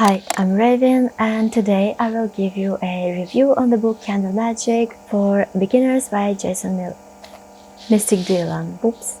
Hi, I'm Raven, and today I will give you a review on the book Candle Magic for Beginners by Mystic Dylan. Oops.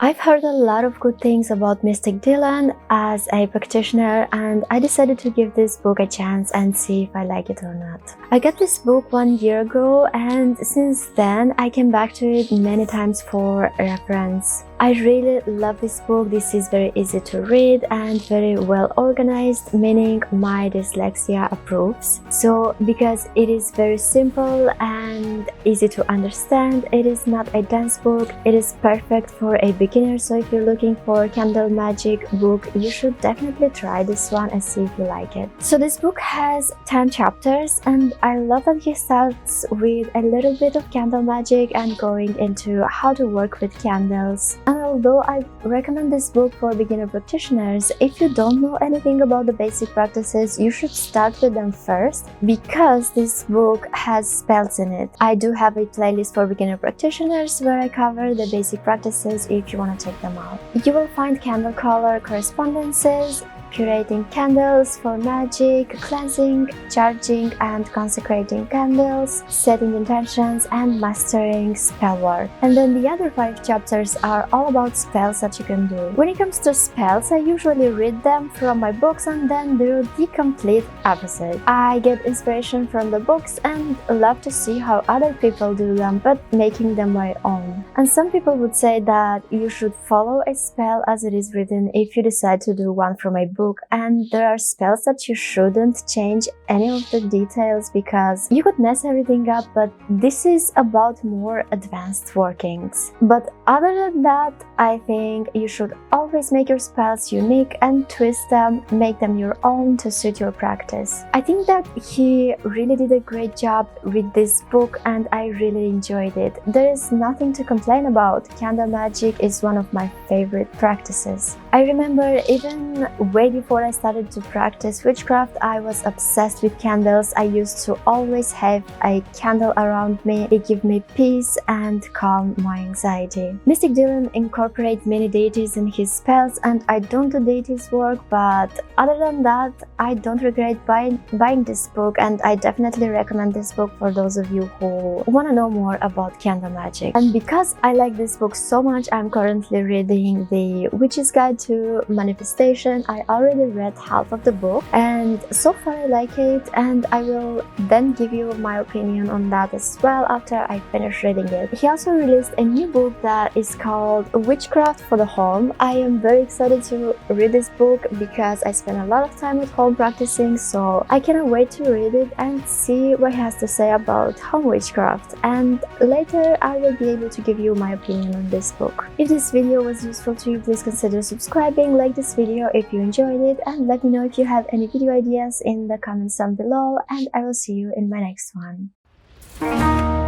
I've heard a lot of good things about Mystic Dylan as a practitioner, and I decided to give this book a chance and see if I like it or not. I got this book 1 year ago, and since then I came back to it many times for reference. I really love this book. This is very easy to read and very well organized, meaning my dyslexia approves. So because it is very simple and easy to understand, it is not a dense book. It is perfect for a beginner. So if you're looking for a candle magic book, you should definitely try this one and see if you like it. So this book has 10 chapters, and I love that he starts with a little bit of candle magic and going into how to work with candles. And although I recommend this book for beginner practitioners, if you don't know anything about the basic practices, you should start with them first, because this book has spells in it. I do have a playlist for beginner practitioners where I cover the basic practices if you want to check them out. You will find candle color correspondences, curating candles for magic, cleansing, charging and consecrating candles, setting intentions, and mastering spell work. And then the other 5 chapters are all about spells that you can do. When it comes to spells, I usually read them from my books and then do the complete opposite. I get inspiration from the books and love to see how other people do them, but making them my own. And some people would say that you should follow a spell as it is written if you decide to do one from a book, and there are spells that you shouldn't change any of the details because you could mess everything up, but this is about more advanced workings. But other than that, I think you should always make your spells unique and twist them, make them your own to suit your practice. I think that he really did a great job with this book and I really enjoyed it. There is nothing to complain about. Candle magic is one of my favorite practices. I remember even way before I started to practice witchcraft, I was obsessed with candles. I used to always have a candle around me. It gave me peace and calm my anxiety. Mystic Dylan incorporates many deities in his spells, and I don't do deities work, but other than that, I don't regret buying this book, and I definitely recommend this book for those of you who want to know more about candle magic. And because I like this book so much, I'm currently reading The Witch's Guide to Manifestation. I already read half of the book and so far I like it, and I will then give you my opinion on that as well after I finish reading it. He also released a new book that is called Witchcraft for the Home. I am very excited to read this book because I spend a lot of time at home practicing, so I cannot wait to read it and see what he has to say about home witchcraft, and later I will be able to give you my opinion on this book. If this video was useful to you, please consider subscribing, like this video if you enjoyed it, and let me know if you have any video ideas in the comments down below, and I will see you in my next one.